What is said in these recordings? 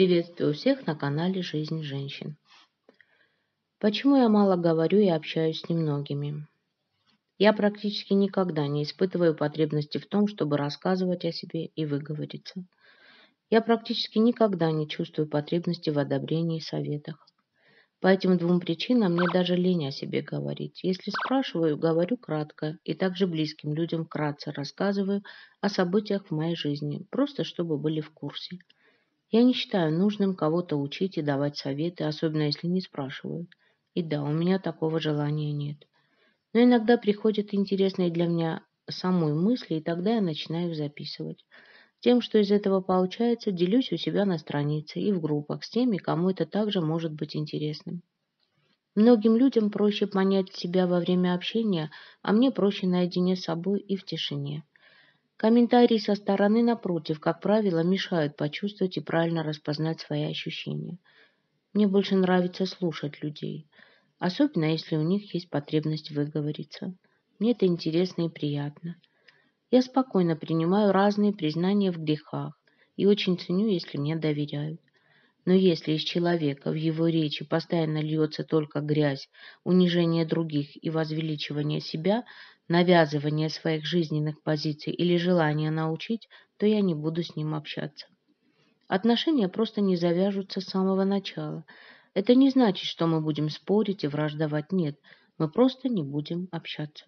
Приветствую всех на канале «Жизнь женщин». Почему я мало говорю и общаюсь с немногими? Я практически никогда не испытываю потребности в том, чтобы рассказывать о себе и выговориться. Я практически никогда не чувствую потребности в одобрении и советах. По этим двум причинам мне даже лень о себе говорить. Если спрашиваю, говорю кратко и также близким людям вкратце рассказываю о событиях в моей жизни, просто чтобы были в курсе. Я не считаю нужным кого-то учить и давать советы, особенно если не спрашивают. И да, у меня такого желания нет. Но иногда приходят интересные для меня самой мысли, и тогда я начинаю их записывать. Тем, что из этого получается, делюсь у себя на странице и в группах с теми, кому это также может быть интересным. Многим людям проще понять себя во время общения, а мне проще наедине с собой и в тишине. Комментарии со стороны, напротив, как правило, мешают почувствовать и правильно распознать свои ощущения. Мне больше нравится слушать людей, особенно если у них есть потребность выговориться. Мне это интересно и приятно. Я спокойно принимаю разные признания в грехах и очень ценю, если мне доверяют. Но если из человека в его речи постоянно льется только грязь, унижение других и возвеличивание себя, навязывание своих жизненных позиций или желание научить, то я не буду с ним общаться. Отношения просто не завяжутся с самого начала. Это не значит, что мы будем спорить и враждовать. Нет, мы просто не будем общаться.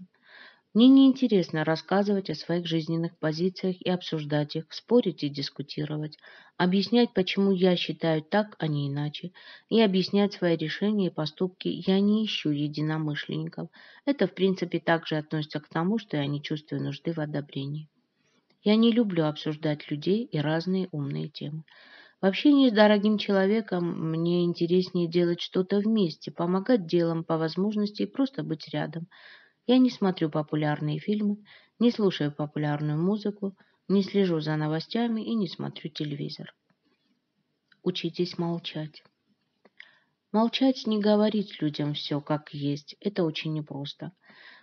Мне не интересно рассказывать о своих жизненных позициях и обсуждать их, спорить и дискутировать, объяснять, почему я считаю так, а не иначе, и объяснять свои решения и поступки. Я не ищу единомышленников. Это, в принципе, также относится к тому, что я не чувствую нужды в одобрении. Я не люблю обсуждать людей и разные умные темы. В общении с дорогим человеком мне интереснее делать что-то вместе, помогать делом по возможности и просто быть рядом. Я не смотрю популярные фильмы, не слушаю популярную музыку, не слежу за новостями и не смотрю телевизор. Учитесь молчать. Молчать, не говорить людям все как есть, это очень непросто.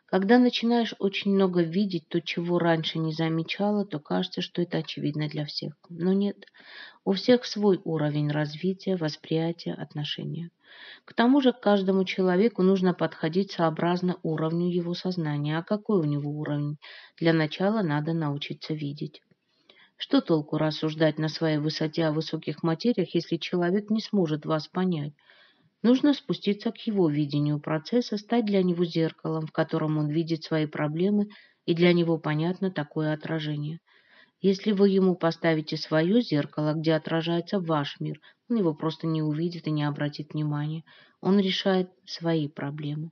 Когда начинаешь очень много видеть то, чего раньше не замечала, то кажется, что это очевидно для всех. Но нет, у всех свой уровень развития, восприятия, отношения. К тому же к каждому человеку нужно подходить сообразно уровню его сознания. А какой у него уровень? Для начала надо научиться видеть. Что толку рассуждать на своей высоте о высоких материях, если человек не сможет вас понять? Нужно спуститься к его видению процесса, стать для него зеркалом, в котором он видит свои проблемы, и для него понятно такое отражение. Если вы ему поставите свое зеркало, где отражается ваш мир, он его просто не увидит и не обратит внимания. Он решает свои проблемы.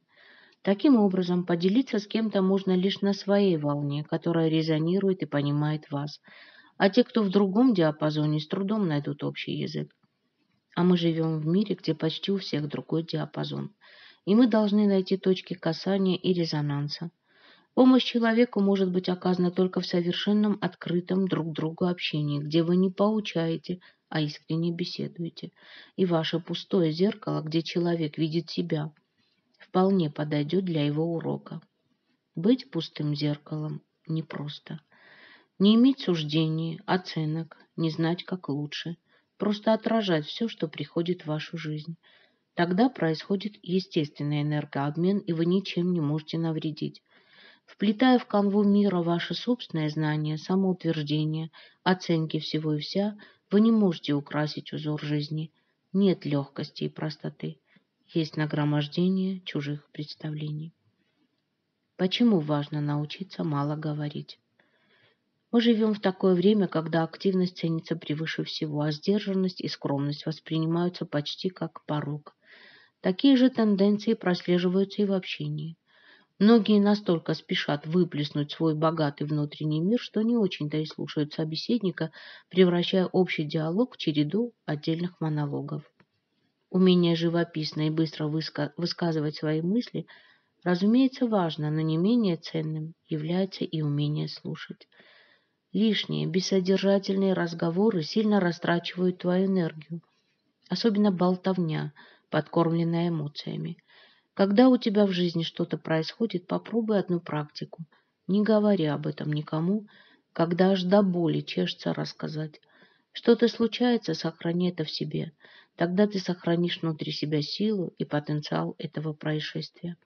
Таким образом, поделиться с кем-то можно лишь на своей волне, которая резонирует и понимает вас. А те, кто в другом диапазоне, с трудом найдут общий язык. А мы живем в мире, где почти у всех другой диапазон. И мы должны найти точки касания и резонанса. Помощь человеку может быть оказана только в совершенном открытом друг другу общении, где вы не поучаете, а искренне беседуете. И ваше пустое зеркало, где человек видит себя, вполне подойдет для его урока. Быть пустым зеркалом непросто. Не иметь суждений, оценок, не знать, как лучше. Просто отражать все, что приходит в вашу жизнь. Тогда происходит естественный энергообмен, и вы ничем не можете навредить. Вплетая в канву мира ваши собственные знания, самоутверждение, оценки всего и вся, вы не можете украсить узор жизни. Нет легкости и простоты. Есть нагромождение чужих представлений. Почему важно научиться мало говорить? Мы живем в такое время, когда активность ценится превыше всего, а сдержанность и скромность воспринимаются почти как порок. Такие же тенденции прослеживаются и в общении. Многие настолько спешат выплеснуть свой богатый внутренний мир, что не очень-то и слушают собеседника, превращая общий диалог в череду отдельных монологов. Умение живописно и быстро высказывать свои мысли, разумеется, важно, но не менее ценным является и умение слушать. Лишние, бессодержательные разговоры сильно растрачивают твою энергию, особенно болтовня, подкормленная эмоциями. Когда у тебя в жизни что-то происходит, попробуй одну практику. Не говори об этом никому, когда аж до боли чешется рассказать. Что-то случается, сохрани это в себе. Тогда ты сохранишь внутри себя силу и потенциал этого происшествия.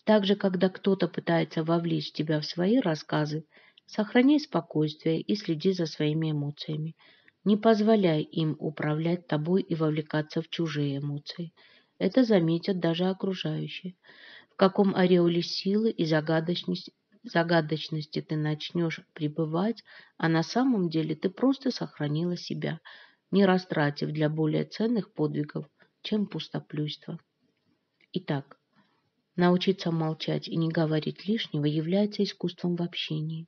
Также, когда кто-то пытается вовлечь тебя в свои рассказы, сохраняй спокойствие и следи за своими эмоциями. Не позволяй им управлять тобой и вовлекаться в чужие эмоции. Это заметят даже окружающие. В каком ореоле силы и загадочности ты начнешь пребывать, а на самом деле ты просто сохранила себя, не растратив для более ценных подвигов, чем пустоплюйство. Итак, научиться молчать и не говорить лишнего является искусством в общении.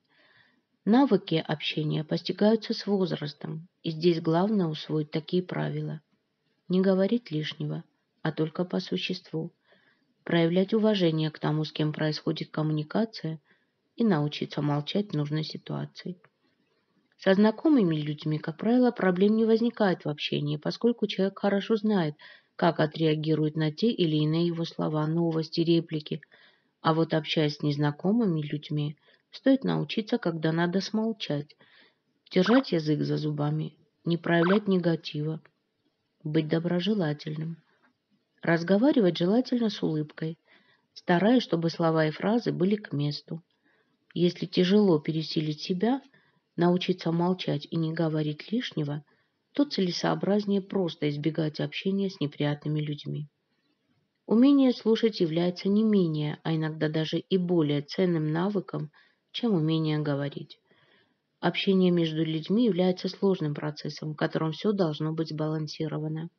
Навыки общения постигаются с возрастом, и здесь главное усвоить такие правила. Не говорить лишнего, а только по существу. Проявлять уважение к тому, с кем происходит коммуникация, и научиться молчать в нужной ситуации. Со знакомыми людьми, как правило, проблем не возникает в общении, поскольку человек хорошо знает, как отреагирует на те или иные его слова, новости, реплики. А вот общаясь с незнакомыми людьми, стоит научиться, когда надо смолчать, держать язык за зубами, не проявлять негатива, быть доброжелательным. Разговаривать желательно с улыбкой, стараясь, чтобы слова и фразы были к месту. Если тяжело пересилить себя, научиться молчать и не говорить лишнего, то целесообразнее просто избегать общения с неприятными людьми. Умение слушать является не менее, а иногда даже и более ценным навыком, чем умение говорить. Общение между людьми является сложным процессом, в котором все должно быть сбалансировано.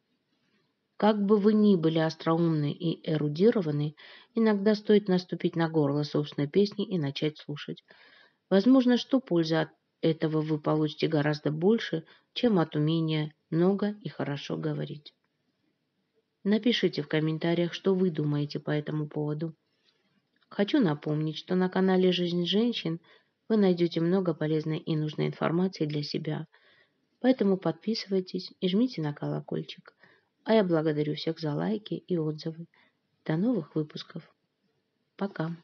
Как бы вы ни были остроумны и эрудированы, иногда стоит наступить на горло собственной песни и начать слушать. Возможно, что пользы от этого вы получите гораздо больше, чем от умения много и хорошо говорить. Напишите в комментариях, что вы думаете по этому поводу. Хочу напомнить, что на канале «Жизнь женщин» вы найдете много полезной и нужной информации для себя. Поэтому подписывайтесь и жмите на колокольчик. А я благодарю всех за лайки и отзывы. До новых выпусков. Пока.